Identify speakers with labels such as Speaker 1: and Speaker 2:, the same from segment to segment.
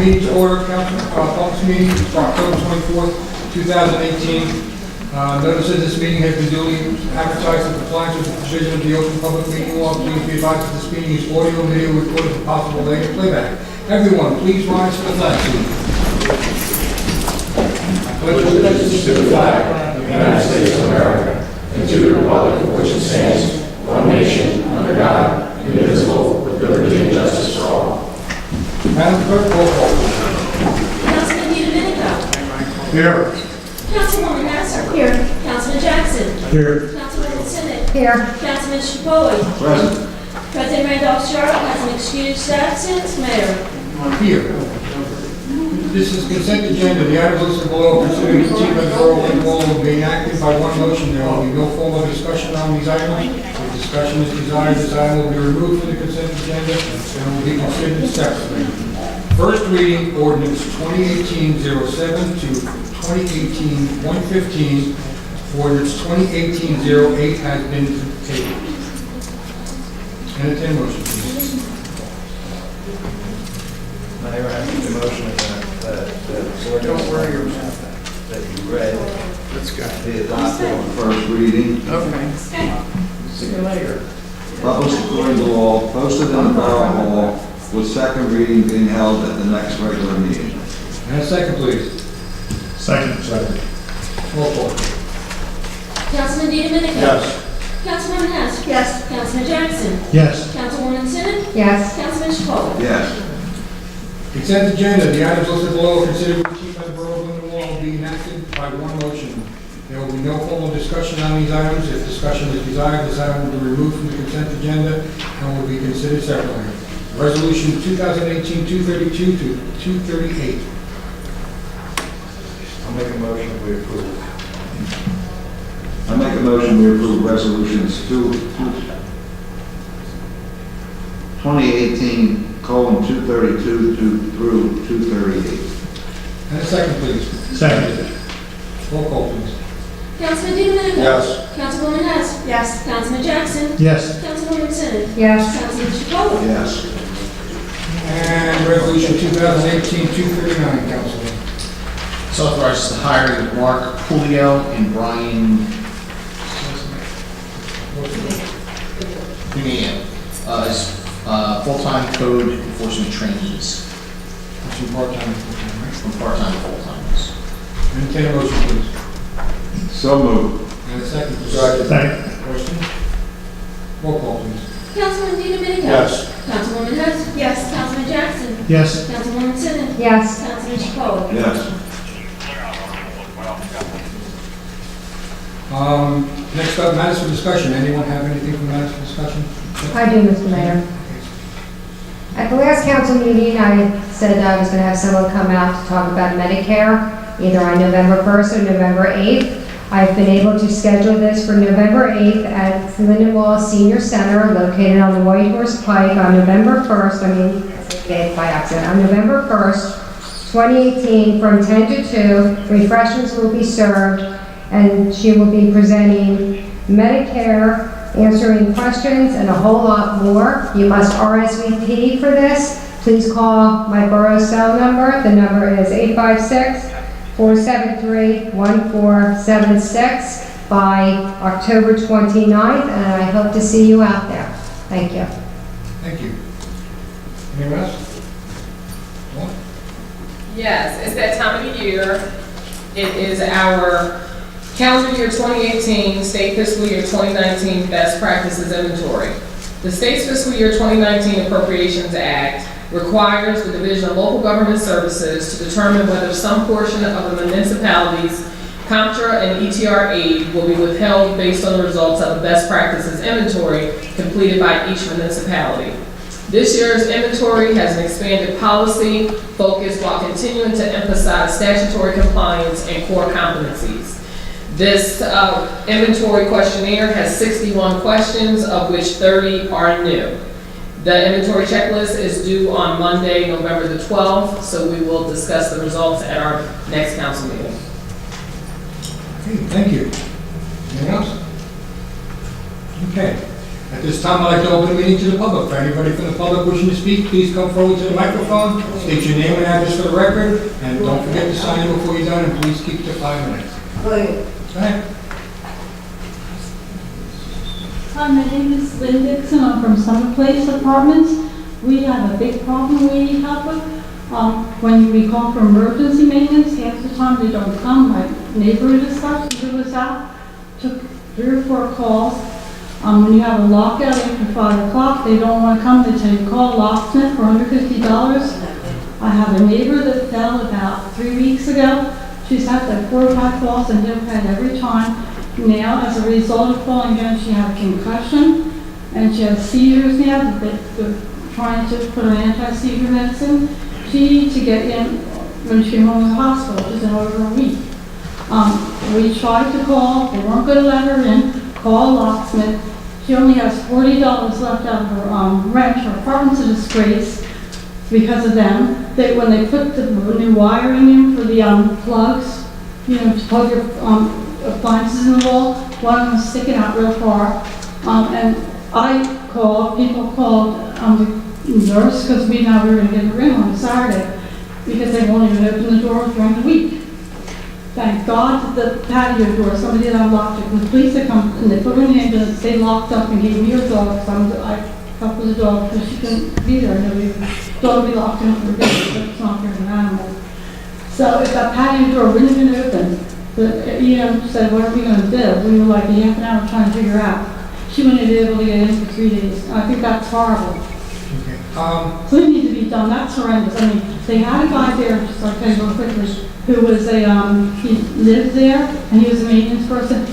Speaker 1: Meeting to order, council, public meeting for October 24th, 2018. Notice that this meeting has been duly advertised in compliance with the provision of the Open Public Meeting Law. Please be advised that this meeting is audio and video recorded for possible later playback. Everyone, please rise for the flag salute. I pledge allegiance to the flag of the United States of America and to the republic for which it stands, one nation, under God, indivisible, with liberty and justice for all. Madam Clerk, roll call.
Speaker 2: Councilman Domenico.
Speaker 1: Here.
Speaker 2: Councilwoman Nassar. Here. Councilman Jackson.
Speaker 1: Here.
Speaker 2: Councilwoman Sinnott.
Speaker 3: Here.
Speaker 2: Councilman Chipoli.
Speaker 1: Present.
Speaker 2: President Randolph Sharp has an excused absence. Mayor.
Speaker 1: Here. This is consent agenda. The items listed below considering the chief of the borough of Lindenwold will be enacted by one motion. There will be no formal discussion on these items. If discussion is desired, this item will be removed from the consent agenda and will be considered separately. First reading ordinance 2018-07 to 2018-115. Ordinance 2018-08 has been tabled. Entertain motion, please.
Speaker 4: Mayor, I make the motion that
Speaker 1: Don't worry
Speaker 4: ordinance
Speaker 1: about that.
Speaker 4: that you read
Speaker 1: Let's go.
Speaker 4: be adopted on
Speaker 5: First reading,
Speaker 1: Okay.
Speaker 4: See you later.
Speaker 5: published according to law, posted in the Borough Hall, with second reading being held at the next regular meeting.
Speaker 1: And a second, please.
Speaker 6: Second.
Speaker 1: Roll call.
Speaker 2: Councilman Domenico.
Speaker 1: Yes.
Speaker 2: Councilwoman Nassar.
Speaker 3: Yes.
Speaker 2: Councilman Jackson.
Speaker 6: Yes.
Speaker 2: Councilwoman Sinnott.
Speaker 3: Yes.
Speaker 2: Councilman Chipoli.
Speaker 5: Yes.
Speaker 1: Consent agenda. The items listed below considered the chief of the borough of Lindenwold will be enacted by one motion. There will be no formal discussion on these items. If discussion is desired, this item will be removed from the consent agenda and will be considered separately. Resolution 2018-232 to 238.
Speaker 4: I'll make a motion we approve.
Speaker 5: I make a motion we approve resolutions 2018:232 through 238.
Speaker 1: And a second, please.
Speaker 6: Second.
Speaker 1: Roll call, please.
Speaker 2: Councilman Domenico.
Speaker 1: Yes.
Speaker 2: Councilwoman Nassar.
Speaker 3: Yes.
Speaker 2: Councilman Jackson.
Speaker 6: Yes.
Speaker 2: Councilwoman Sinnott.
Speaker 3: Yes.
Speaker 2: Councilman Chipoli.
Speaker 5: Yes.
Speaker 1: And resolution 2018-239, Councilman.
Speaker 7: This authorizes the hiring of Mark Julio and Brian Cunha as full-time code enforcement trainees,
Speaker 1: Two part-time, full-time, right?
Speaker 7: from part-time to full-time.
Speaker 1: Entertain a motion, please.
Speaker 5: So moved.
Speaker 1: And a second, please.
Speaker 6: Second.
Speaker 1: Question? Roll call, please.
Speaker 2: Councilman Domenico.
Speaker 1: Yes.
Speaker 2: Councilwoman Nassar. Yes. Councilman Jackson.
Speaker 6: Yes.
Speaker 2: Councilwoman Sinnott.
Speaker 3: Yes.
Speaker 2: Councilman Chipoli.
Speaker 5: Yes.
Speaker 1: Next up, matters for discussion. Anyone have anything from matters for discussion?
Speaker 3: I do, Mr. Mayor. At the last council meeting, I said I was going to have someone come out to talk about Medicare, either on November 1st or November 8th. I've been able to schedule this for November 8th at Lindenwold Senior Center, located on the White Horse Pike, on November 1st, by accident, on November 1st, 2018, from 10 to 2. Refreshments will be served, and she will be presenting Medicare, answering questions, and a whole lot more. You must RSVP for this. Please call my borough cell number. The number is 856-473-1476 by October 29th, and I hope to see you out there. Thank you.
Speaker 1: Thank you. Anyone else? What?
Speaker 8: Yes, it's that time of the year. It is our calendar year 2018, state fiscal year 2019 best practices inventory. The state's fiscal year 2019 Appropriations Act requires the Division of Local Government Services to determine whether some portion of the municipality's Comptra and ETR aid will be withheld based on the results of a best practices inventory completed by each municipality. This year's inventory has an expanded policy focus while continuing to emphasize statutory compliance and core competencies. This inventory questionnaire has 61 questions, of which 30 are new. The inventory checklist is due on Monday, November the 12th, so we will discuss the results at our next council meeting.
Speaker 1: Okay, thank you. Anything else? Okay. At this time, I'd like to open the meeting to the public. For anybody from the public wishing to speak, please come forward to the microphone, state your name and address for the record, and don't forget to sign in before you're done, and please keep to 5 minutes. Go ahead.
Speaker 9: Hi, my name is Lynn Dixon. I'm from Summer Place Apartments. We have a big problem we need help with. When we call for emergency maintenance, half the time they don't come. My neighbor just starts to do us out. Took 3 or 4 calls. When you have a lockout after 5 o'clock, they don't want to come. They tell you call locksmith for $150. I have a neighbor that fell about 3 weeks ago. She's had like 4 or 5 falls and he'll pay every time. Now, as a result of falling down, she had a concussion and she has seizures now. They're trying to put her anti-seizure medicine. She needs to get in when she came home from the hospital. She's in over a week. We tried to call. They weren't going to let her in. Call locksmith. She only has $40 left out of her rent. Her apartment's a disgrace because of them. When they put the new wiring in for the plugs, you know, to plug your appliances in the wall, one of them was sticking out real far. And people called the nurse because we were going to get her in on Saturday because they won't even open the door during the week. Thank God that the patio door, somebody had unlocked it. When the police had come and they put her in the ambulance, they locked up and gave me her dog. So I helped with the dog because she couldn't be there. The dog would be locked in for a day, but it's not fair to an animal. So if that patio door wouldn't have been open, the EM said, what are we going to do? We were like a half an hour trying to figure out. She wouldn't be able to get in for 3 days. I think that's horrible.
Speaker 1: Okay.
Speaker 9: So it needs to be done. That's horrendous. I mean, they had a guy there, just like I real quickly, who was he lived there, and he was a maintenance person.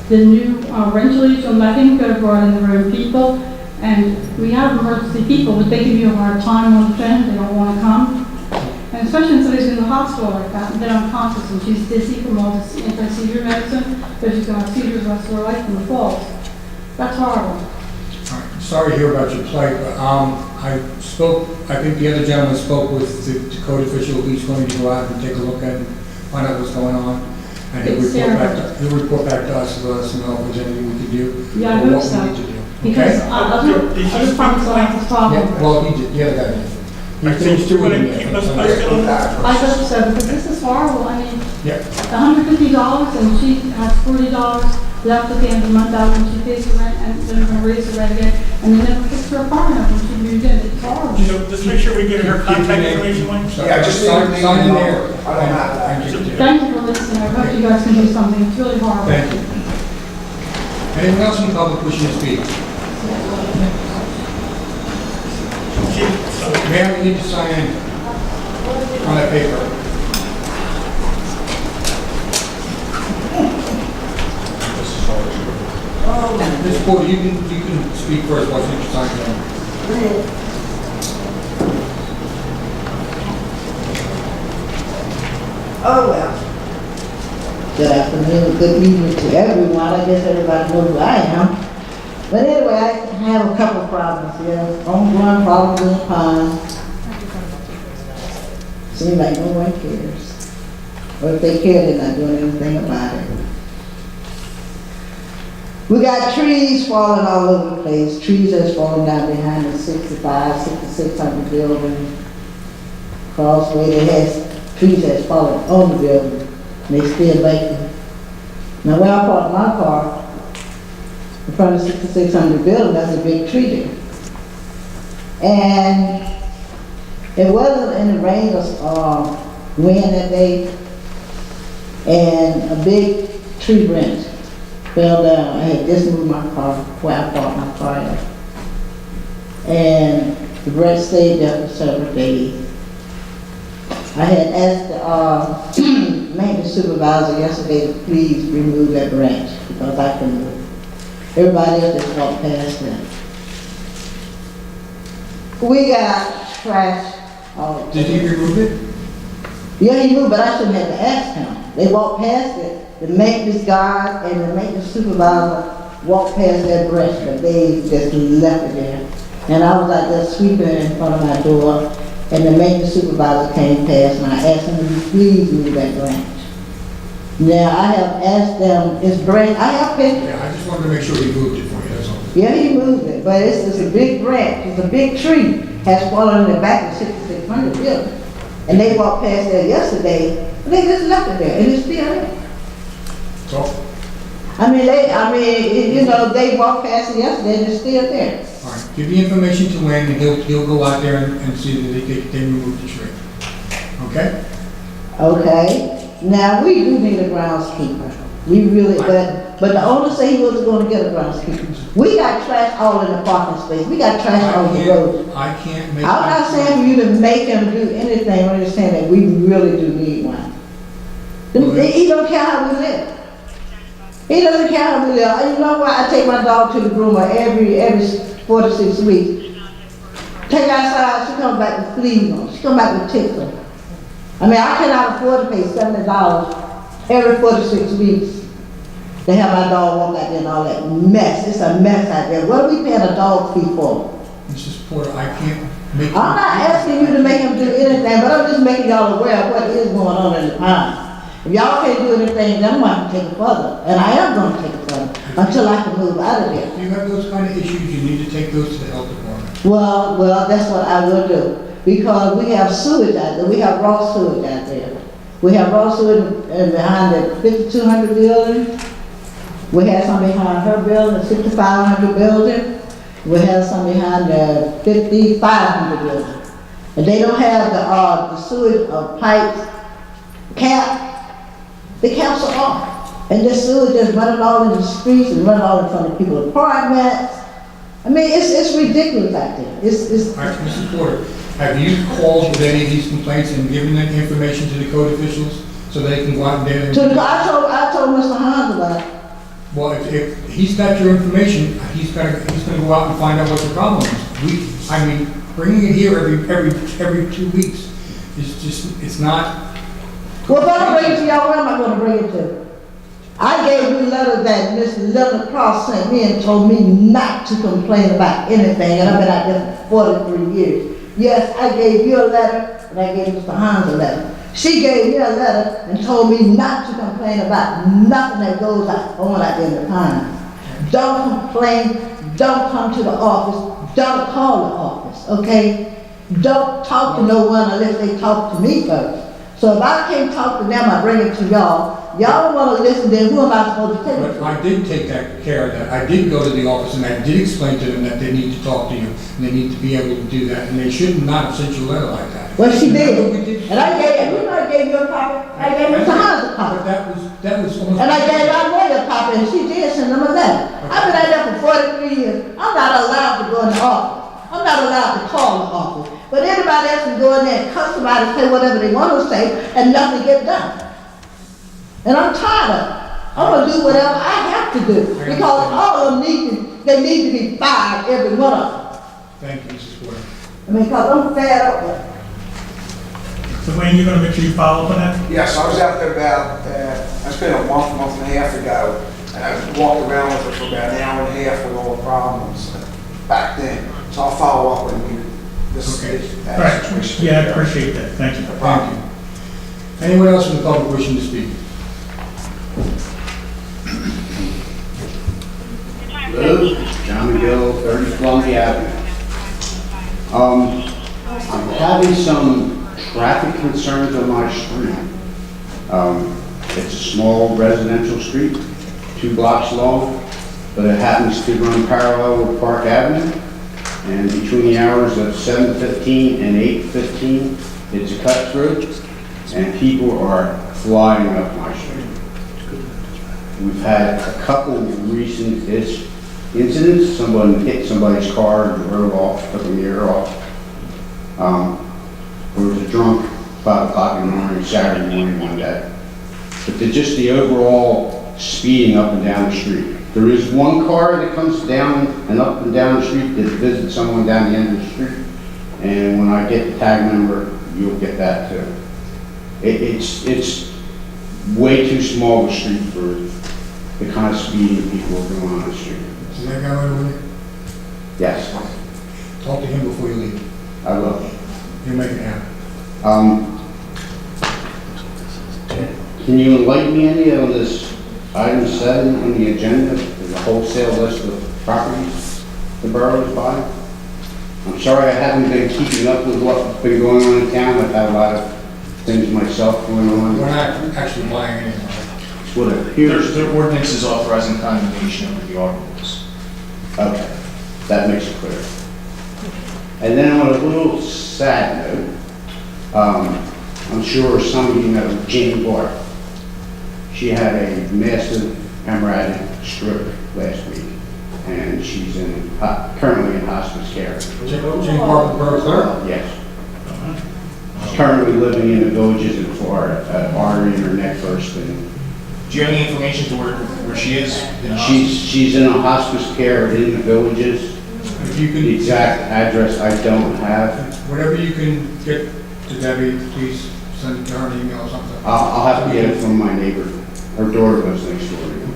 Speaker 9: The new rental agent let him go, brought in the room people, and we have emergency people, but they give you a hard time on the phone. They don't want to come. And especially when somebody's in the hospital like that, and they're unconscious, and she's dizzy from all this anti-seizure medicine, but she's going to have seizures the rest of her life from the falls. That's horrible.
Speaker 1: All right. Sorry to hear about your plight, but I think the other gentleman spoke with the code official. He's going to go out and take a look and find out what's going on. And he'll report back to us and let us know if there's anything we can do.
Speaker 9: Yeah, I
Speaker 1: or
Speaker 9: hope
Speaker 1: what
Speaker 9: so.
Speaker 1: we need to do.
Speaker 9: Because
Speaker 1: Okay?
Speaker 9: other problems will have this problem.
Speaker 1: Yeah, well, he did, the other guy did. He finished doing it.
Speaker 6: Keep us posted on that.
Speaker 9: I hope so, because this is horrible. I mean,
Speaker 1: Yeah.
Speaker 9: $150 and she has $40 left at the end of the month out when she pays the rent, and then we're going to raise the rent again, and they never fix her apartment up when she moved in. It's horrible.
Speaker 6: So just make sure we get her contact information, Wayne.
Speaker 1: Yeah, just sign in there.
Speaker 4: I don't have that.
Speaker 9: Thank you for listening. I hope you guys can do something. It's really horrible.
Speaker 1: Thank you. Anyone else in the public wishing to speak? Ma'am, you need to sign in on that paper. This board, you can speak first once you sign in.
Speaker 10: Oh, well. Good afternoon, good evening to everyone. I guess everybody knows who I am. But anyway, I have a couple problems here. Ongoing problems in the pond. Seems like no one cares. Or if they care, they're not doing anything about it. We got trees falling all over the place. Trees that's falling down behind the 6600 building. Crossway, they has trees that's falling on the building. And they still vacant. Now where I parked my car, in front of the 6600 building, that's a big tree there. And it wasn't in the rain or wind that day, and a big tree branch fell down. I had just moved my car where I parked my car at. And the branch stayed there for several days. I had asked the maintenance supervisor yesterday to please remove that branch because I couldn't move. Everybody else just walked past that. We got trash.
Speaker 1: Did he remove it?
Speaker 10: Yeah, he moved, but I shouldn't have to ask him. They walked past it. The maintenance guy and the maintenance supervisor walked past that branch, but they just left it there. And I was out there sweeping in front of my door, and the maintenance supervisor came past, and I asked him to please move that branch. Now, I have asked them, I have pictures.
Speaker 1: Yeah, I just wanted to make sure he moved it for you, that's all.
Speaker 10: Yeah, he moved it, but it's a big branch, it's a big tree, has fallen in the back of 6600 building. And they walked past there yesterday, and they just left it there, and it's still there.
Speaker 1: So,
Speaker 10: You know, they walked past it yesterday, and it's still there.
Speaker 1: all right, give the information to Wayne, and he'll go out there and see that they remove the tree. Okay?
Speaker 10: Okay, now we do need a groundskeeper. We really, but the owner said he wasn't gonna get a groundskeeper. We got trash all in the parking space, we got trash all the road.
Speaker 1: I can't make.
Speaker 10: I'm not saying for you to make him do anything, I'm just saying that we really do need one. He don't care how we live. He doesn't care how we live. You know what, I take my dog to the groomer every 4 to 6 weeks. Take her outside, she comes back with fleas on, she comes back with ticks on. I cannot afford to pay $70 every 4 to 6 weeks to have my dog walk out there and all that mess. It's a mess out there. What are we paying a dog fee for?
Speaker 1: Mrs. Porter, I can't make.
Speaker 10: I'm not asking you to make him do anything, but I'm just making y'all aware of what is going on in the pond. If y'all can't do anything, then I'm going to take it further. And I am going to take it further until I can move out of there.
Speaker 1: If you have those kind of issues, you need to take those to the health department.
Speaker 10: Well, that's what I will do. Because we have sewage out there. We have raw sewage out there. We have raw sewage behind the 5200 building. We have some behind her building, the 6500 building. We have some behind the 5500 building. And they don't have the sewage pipes cap. The caps are off. And this sewage is running all in the streets and running all in front of people's apartments. It's ridiculous out there.
Speaker 1: All right, Mrs. Porter, have you called with any of these complaints and given that information to the code officials so they can go out and get it?
Speaker 10: I told Mr. Hines about it.
Speaker 1: Well, if he's got your information, he's gonna go out and find out what the problem is. Bringing it here every 2 weeks is just, it's not.
Speaker 10: Well, if I don't bring it to y'all, where am I gonna bring it to? I gave you a letter that Miss Linda Cross sent me and told me not to complain about anything, and I've been out there for 43 years. Yes, I gave you a letter, and I gave Mr. Hines a letter. She gave me a letter and told me not to complain about nothing that goes on out there in the pond. Don't complain, don't come to the office, don't call the office, okay? Don't talk to no one unless they talk to me first. So if I can't talk to them, I bring it to y'all. Y'all don't want to listen, then who am I supposed to take it to?
Speaker 1: But I did take care of that. I did go to the office and I did explain to them that they need to talk to you and they need to be able to do that. And they should not have sent you a letter like that.
Speaker 10: Well, she did. And I gave you a copy. I gave Mr. Hines a copy.
Speaker 1: But that was almost.
Speaker 10: And I gave our lawyer a copy, and she did send them a letter. I've been out there for 43 years. I'm not allowed to go in the office. I'm not allowed to call the office. But anybody else can go in there and cuss somebody, say whatever they want to say, and nothing gets done. And I'm tired of it. I'm going to do whatever I have to do. Because all of them need to be fired, every one of them.
Speaker 1: Thank you, Mrs. Porter.
Speaker 10: Because I'm fed up with it.
Speaker 6: So Wayne, you're gonna make sure you follow up on that?
Speaker 11: Yes, I was out there about, it's been a month and a half ago, and I walked around with her for about an hour and a half with all the problems back then. So I'll follow up with you.
Speaker 1: Okay.
Speaker 6: All right, yeah, I appreciate that, thank you.
Speaker 1: Thank you. Anyone else from the public wishing to speak?
Speaker 12: Hello, John McGill, 30 Columbia Avenue. I'm having some traffic concerns on my street. It's a small residential street, 2 blocks long, but it happens to run parallel with Park Avenue. And between the hours of 7:15 and 8:15, it's a cut through, and people are flying up my street. We've had a couple of recent incidents. Someone hit somebody's car and drove off, took the mirror off. There was a drunk 5 o'clock in the morning, Saturday morning one day. But just the overall speeding up and down the street. There is one car that comes down and up and down the street that visits someone down the end of the street. And when I get the tag number, you'll get that too. It's way too small of a street for the kind of speeding people are doing on the street.
Speaker 1: Is that guy right over there?
Speaker 12: Yes,
Speaker 1: Talk to him before you leave.
Speaker 12: I will.
Speaker 1: He'll make it happen.
Speaker 12: Can you enlighten me any on this item 7 on the agenda, the wholesale list of properties? the borough is buying. I'm sorry I haven't been keeping up with what's been going on in town. I've had a lot of things myself going on.
Speaker 1: We're not actually buying anything.
Speaker 12: It's what it appears.
Speaker 7: The ordinance is authorizing condemnation of the articles.
Speaker 12: Okay, that makes it clear. And then on a little sad note, I'm sure some of you know Jane Barr. She had a massive hemorrhagic stroke last week, and she's currently in hospice care.
Speaker 1: Jane Barber, Borough Clerk?
Speaker 12: Yes. She's currently living in the Villages in Florida, at artery in her neck first, and
Speaker 7: Do you have any information to where she is? in hospice?
Speaker 12: she's in a hospice care in the Villages.
Speaker 1: If you
Speaker 12: The
Speaker 1: can,
Speaker 12: exact address I don't have.
Speaker 1: whatever you can get to Debbie, please send it to her an email or something.
Speaker 12: I'll have to get it from my neighbor. Her daughter lives next door to me.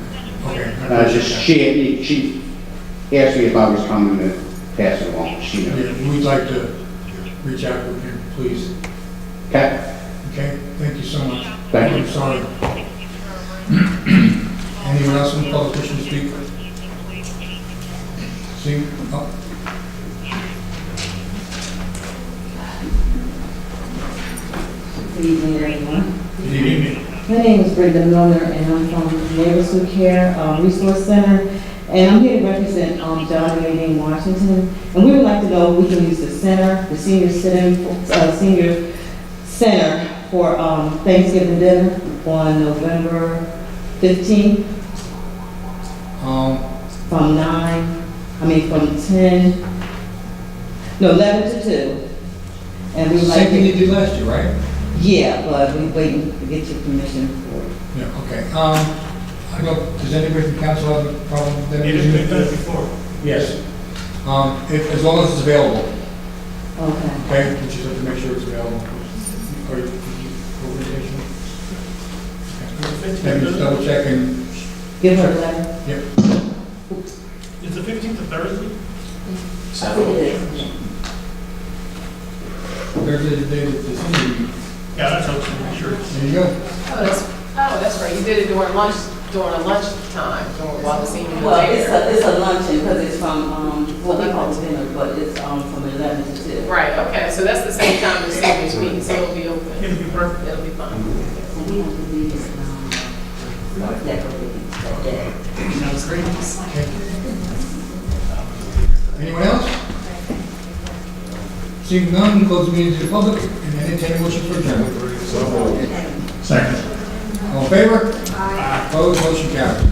Speaker 1: Okay.
Speaker 12: She asked me if I was coming to pass it along. She knows.
Speaker 1: Yeah, we'd like to reach out with you, please.
Speaker 12: Okay?
Speaker 1: Okay, thank you so much.
Speaker 12: Thank you.
Speaker 1: I'm sorry. Anyone else in the public wishing to speak? See, oh,
Speaker 10: Good evening, everyone.
Speaker 1: good evening.
Speaker 10: My name is Brenda Milner, and I'm from Neighbors Who Care Resource Center. And I'm here to represent John and Nadine Washington. And we would like to know if we can use the center, the senior center for Thanksgiving dinner on November 15th from 11 to 2. And we would like
Speaker 1: Same thing you
Speaker 10: to,
Speaker 1: did last year, right?
Speaker 10: yeah, but we're waiting to get your permission for it.
Speaker 1: Yeah, okay. I don't know, does anybody from council have a problem with that?
Speaker 6: You didn't do that before.
Speaker 1: Yes. As long as it's available,
Speaker 10: Okay.
Speaker 1: okay? We just have to make sure it's available. Or organization? Let me just double check and,
Speaker 10: Give her a letter.
Speaker 1: yep.
Speaker 6: Is the 15th a Thursday?
Speaker 10: I think it is.
Speaker 1: Thursday, the day that this meeting.
Speaker 6: Yeah, that's how it's going to be sure.
Speaker 1: There you go.
Speaker 8: Oh, that's right, you did it during lunchtime, while the seniors were
Speaker 10: Well,
Speaker 8: there.
Speaker 10: it's a luncheon, because it's from, what we call dinner, but it's, from 11 to 2.
Speaker 8: Right, okay, so that's the same time the seniors meet, so it'll be
Speaker 6: It'll
Speaker 8: open.
Speaker 6: be perfect.
Speaker 8: It'll be fine.
Speaker 10: And we have to leave this, decorating that day.
Speaker 6: Sounds great.
Speaker 1: Anyone else? Seeing none, close the meeting to the public and entertain a motion for adjournment.
Speaker 6: Second.
Speaker 1: All in favor? Aye. Opposed, motion carries.